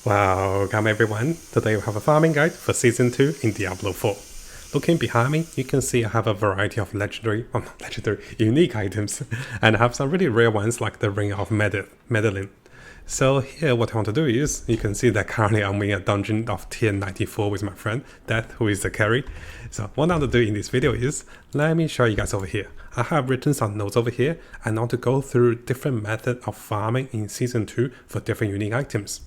Welcome everyone, today we have a farming guide for Season 2 in Diablo 4. Looking behind me, you can see I have a variety of unique items, and I have some really rare ones like the Ring of Medellin. So here what I want to do is, you can see that currently I'm in a dungeon of tier 94 with my friend, Death, who is the carry. So what I want to do in this video is, let me show you guys over here. I have written some notes over here, and I want to go through different methods of farming in Season 2 for different unique items.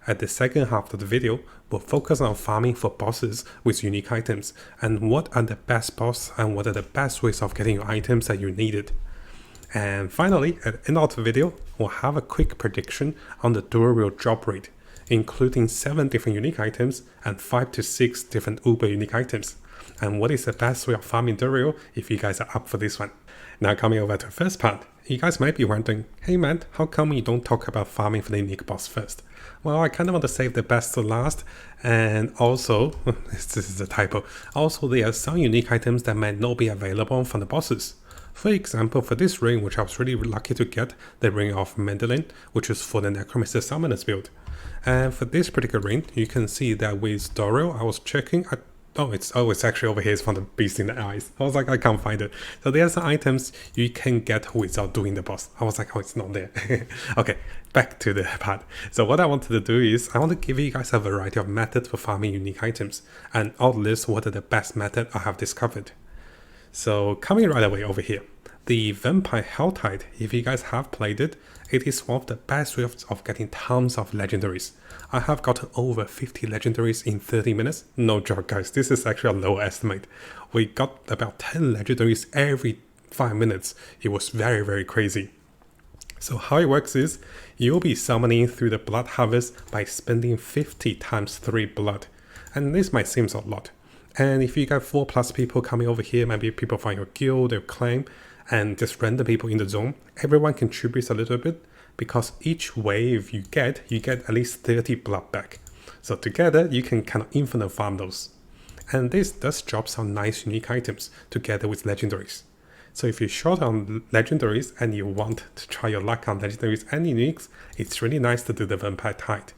At the second half of the video, we'll focus on farming for bosses with unique items, and what are the best boss and what are the best ways of getting your items that you needed. And finally, at the end of the video, we'll have a quick prediction on the Diablo drop rate, including 7 different unique items and 5 to 6 different uber unique items. And what is the best way of farming Diablo if you guys are up for this one. Now coming over to the first part, you guys might be wondering, hey man, how come you don't talk about farming for the unique boss first? Well, I kind of want to save the best to last, and also, this is a typo, also there are some unique items that might not be available from the bosses. For example, for this ring, which I was really lucky to get, the Ring of Medellin, which is for the Necromancer Summoners build. And for this particular ring, you can see that with Diablo, I was checking, it's actually over here, it's from the Beast in the Eyes. I was like, I can't find it. So there are some items you can get without doing the boss. I was like, oh, it's not there. Okay, back to the part. So what I wanted to do is, I want to give you guys a variety of methods for farming unique items, and I'll list what are the best methods I have discovered. So coming right away over here, the Vampire Helltide, if you guys have played it, it is one of the best ways of getting tons of legendaries. I have gotten over 50 legendaries in 30 minutes. No joke guys, this is actually a low estimate. We got about 10 legendaries every 5 minutes. It was very crazy. So how it works is, you'll be summoning through the blood harvest by spending 50 times 3 blood. And this might seem a lot. And if you got 4+ people coming over here, maybe people from your guild or clan, and just random people in the zone, everyone contributes a little bit, because each wave you get at least 30 blood back. So together, you can kind of infinite farm those. And this does drop some nice unique items together with legendaries. So if you're short on legendaries and you want to try your luck on legendaries and uniques, it's really nice to do the Vampire Tide.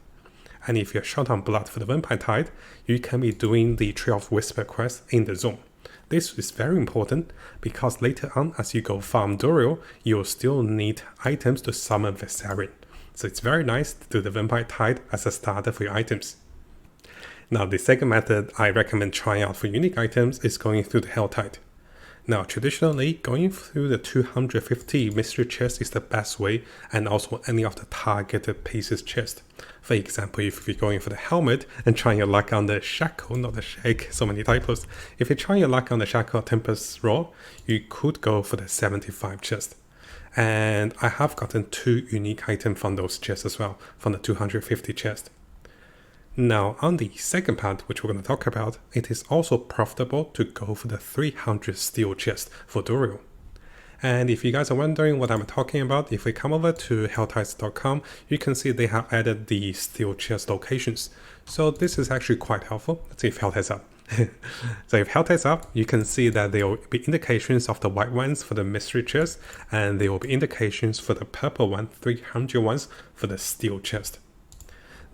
And if you're short on blood for the Vampire Tide, you can be doing the Tree of Whisper quest in the zone. This is very important because later on, as you go farm Diablo, you'll still need items to summon Viserion. So it's very nice to do the Vampire Tide as a starter for your items. Now the second method I recommend trying out for unique items is going through the Helltide. Now traditionally, going through the 250 mystery chest is the best way, and also any of the targeted pieces chest. For example, if you're going for the helmet and trying your luck on the shackle, not the shake, so many typos. If you're trying your luck on the shackle or Tempest Roar, you could go for the 75 chest. And I have gotten 2 unique items from those chests as well, from the 250 chest. Now on the second part, which we're going to talk about, it is also profitable to go for the 300 steel chest for Diablo. And if you guys are wondering what I'm talking about, if we come over to helltides.com, you can see they have added the steel chest locations. So this is actually quite helpful. Let's see if Helltides up. So if Helltides up, you can see that there will be indications of the white ones for the mystery chest, and there will be indications for the purple one, 300 ones for the steel chest.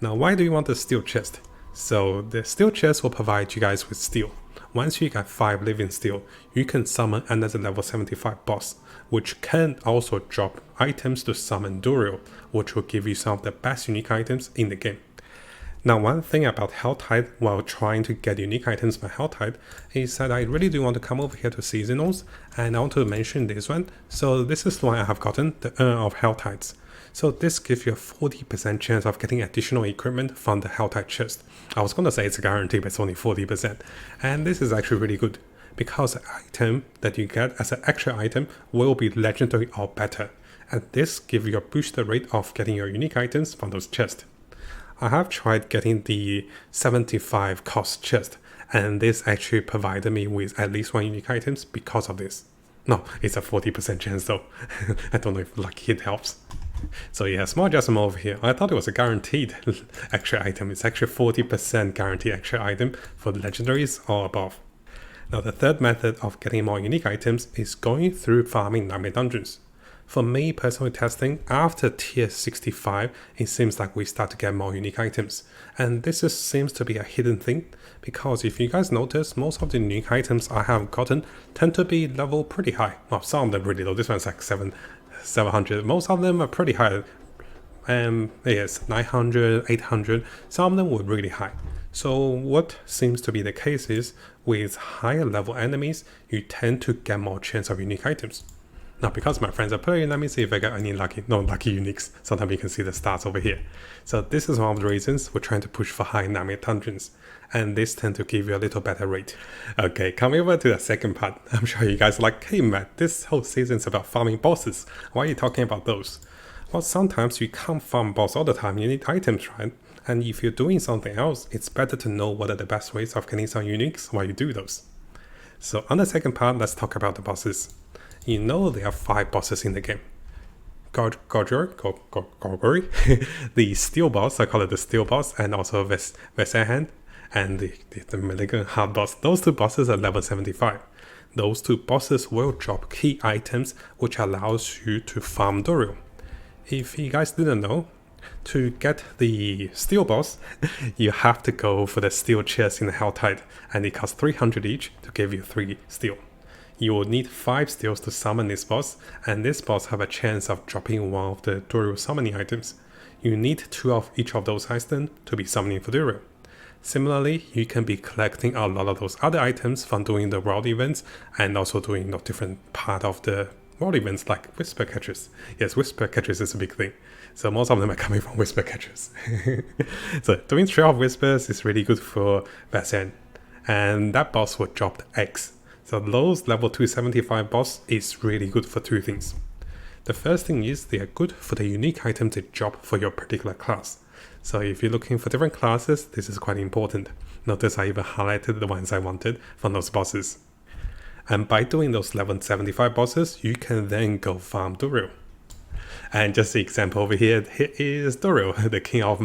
Now why do you want the steel chest? So the steel chest will provide you guys with steel. Once you get 5 living steel, you can summon another level 75 boss, which can also drop items to summon Diablo, which will give you some of the best unique items in the game. Now one thing about Helltide while trying to get unique items by Helltide is that I really do want to come over here to Seasonals, and I want to mention this one. So this is why I have gotten the Urn of Helltides. So this gives you a 40% chance of getting additional equipment from the Helltide chest. I was going to say it's a guarantee, but it's only 40%. And this is actually really good, because the item that you get as an extra item will be legendary or better. And this gives you a boosted rate of getting your unique items from those chests. I have tried getting the 75 cost chest, and this actually provided me with at least 1 unique items because of this. No, it's a 40% chance though. I don't know if luck hit helps. So yeah, small adjustment over here. I thought it was a guaranteed extra item. It's actually 40% guaranteed extra item for the legendaries or above. Now the third method of getting more unique items is going through farming nightmare dungeons. For me, personally testing, after tier 65, it seems like we start to get more unique items. And this seems to be a hidden thing, because if you guys notice, most of the unique items I have gotten tend to be level pretty high. Well, some of them really low. This one's like 700. Most of them are pretty high. Yes, 900, 800. Some of them were really high. So what seems to be the case is, with higher level enemies, you tend to get more chance of unique items. Now, because my friends are playing, let me see if I got any lucky uniques. Sometimes you can see the stats over here. So this is one of the reasons we're trying to push for high dynamic dungeons. And this tend to give you a little better rate. Okay, coming over to the second part. I'm sure you guys are like, hey Matt, this whole season's about farming bosses. Why are you talking about those? Well, sometimes you can't farm boss all the time, you need items, right? And if you're doing something else, it's better to know what are the best ways of getting some uniques while you do those. So on the second part, let's talk about the bosses. You know there are 5 bosses in the game. Gorgory, the steel boss, I call it the steel boss, and also Vesahan, and the malignant hard boss. Those 2 bosses are level 75. Those 2 bosses will drop key items which allows you to farm Dorio. If you guys didn't know, to get the steel boss, you have to go for the steel chest in the Helltide, and it costs 300 each to give you 3 steel. You will need 5 steels to summon this boss, and this boss have a chance of dropping one of the Dorio summoning items. You need 2 of each of those items to be summoning for Dorio. Similarly, you can be collecting a lot of those other items from doing the world events, and also doing different part of the world events like whisper catchers. Yes, whisper catchers is a big thing. So most of them are coming from whisper catchers. So doing 12 whispers is really good for Vasen. And that boss will drop the X. So those level 275 boss is really good for 2 things. The first thing is they are good for the unique item to drop for your particular class. So if you're looking for different classes, this is quite important. Notice I even highlighted the ones I wanted from those bosses. And by doing those level 75 bosses, you can then go farm Dorio. And just the example over here is Dorio, the king of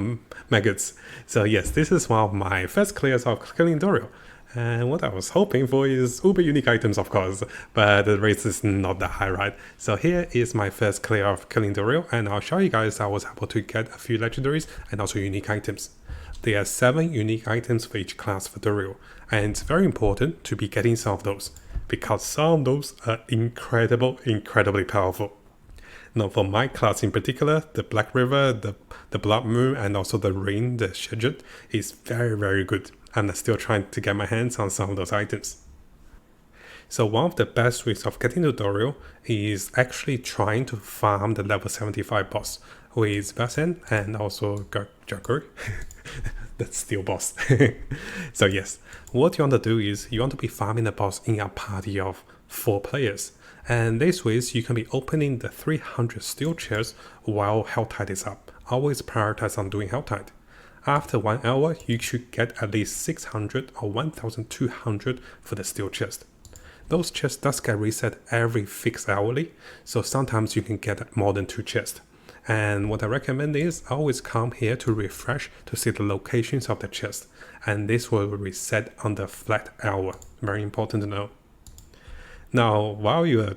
maggots. So yes, this is one of my first clears of killing Dorio. And what I was hoping for is uber unique items, of course, but the rate is not that high, right? So here is my first clear of killing Dorio, and I'll show you guys I was able to get a few legendaries and also unique items. There are 7 unique items for each class for Dorio, and it's very important to be getting some of those, because some of those are incredibly powerful. Now for my class in particular, the Black River, the Blood Moon, and also the Rain, the Shedget, is very good. I'm still trying to get my hands on some of those items. So one of the best ways of getting to Dorio is actually trying to farm the level 75 boss with Vasen and also Gorgory. That's steel boss. So yes, what you want to do is you want to be farming the boss in a party of 4 players. And this way you can be opening the 300 steel chairs while Helltide is up. Always prioritize on doing Helltide. After 1 hour, you should get at least 600 or 1200 for the steel chest. Those chests does get reset every fixed hourly, so sometimes you can get more than 2 chests. And what I recommend is always come here to refresh to see the locations of the chest, and this will reset on the flat hour. Very important to know. Now, while you are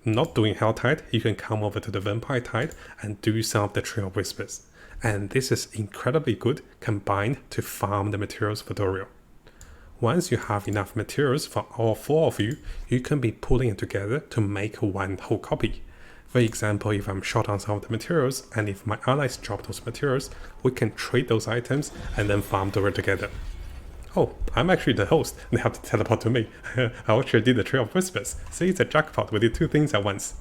not doing Helltide, you can come over to the Vampire Tide and do some of the Trail Whispers. And this is incredibly good combined to farm the materials for Dorio. Once you have enough materials for all 4 of you, you can be pulling it together to make one whole copy. For example, if I'm short on some of the materials, and if my allies drop those materials, we can trade those items and then farm Dorio together. Oh, I'm actually the host, they have to teleport to me. I actually did the Trail of Whispers, see, it's a jackpot, we did 2 things at once.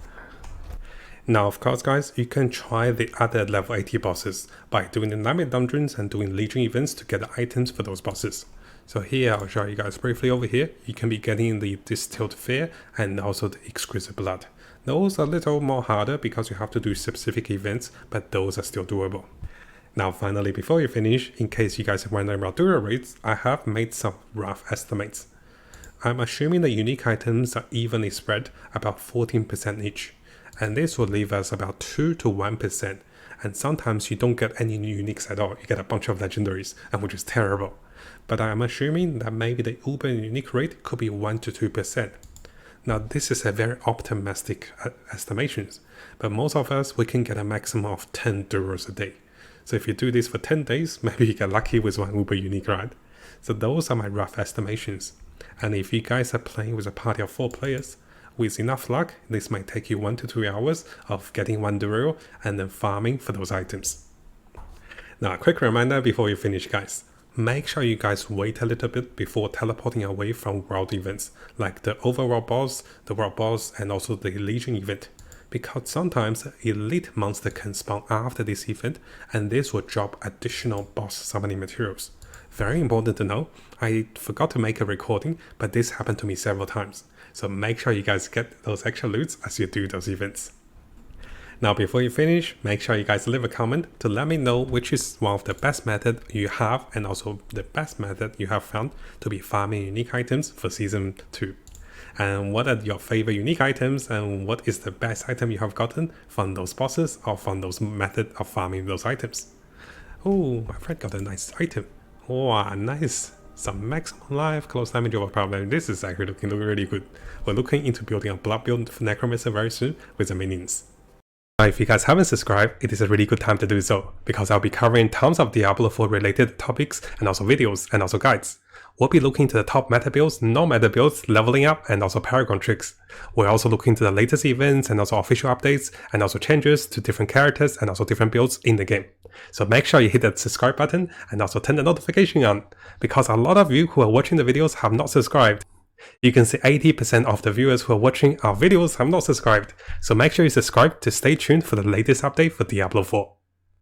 Now, of course, guys, you can try the other level 80 bosses by doing the Nightmare Dungeons and doing Legion events to get the items for those bosses. So here, I'll show you guys briefly over here. You can be getting the Distilled Fear and also the Exquisite Blood. Those are a little more harder because you have to do specific events, but those are still doable. Now, finally, before you finish, in case you guys are wondering about Dorio rates, I have made some rough estimates. I'm assuming the unique items are evenly spread, about 14% each. And this will leave us about 2 to 1%. And sometimes you don't get any uniques at all. You get a bunch of legendaries, and which is terrible. But I'm assuming that maybe the uber unique rate could be 1 to 2%. Now this is a very optimistic estimations, but most of us, we can get a maximum of 10 duros a day. So if you do this for 10 days, maybe you get lucky with one Uber unique, right? So those are my rough estimations. And if you guys are playing with a party of 4 players, with enough luck, this might take you 1 to 2 hours of getting 1 duro and then farming for those items. Now a quick reminder before you finish, guys. Make sure you guys wait a little bit before teleporting away from world events, like the overworld boss, the world boss, and also the Legion event. Because sometimes elite monster can spawn after this event, and this will drop additional boss summoning materials. Very important to know. I forgot to make a recording, but this happened to me several times. So make sure you guys get those extra loots as you do those events. Now before you finish, make sure you guys leave a comment to let me know which is one of the best method you have and also the best method you have found to be farming unique items for Season 2. And what are your favorite unique items and what is the best item you have gotten from those bosses or from those method of farming those items. Oh, my friend got a nice item. Wow, nice. Some maximum life, close damage over problem. This is actually looking really good. We're looking into building a blood build for Necromancer very soon with the minions. Now, if you guys haven't subscribed, it is a really good time to do so, because I'll be covering tons of Diablo 4 related topics and also videos and also guides. We'll be looking to the top meta builds, non-meta builds, leveling up, and also Paragon tricks. We're also looking to the latest events and also official updates, and also changes to different characters and also different builds in the game. So make sure you hit that subscribe button and also turn the notification on, because a lot of you who are watching the videos have not subscribed. You can see 80% of the viewers who are watching our videos have not subscribed, so make sure you subscribe to stay tuned for the latest update for Diablo 4.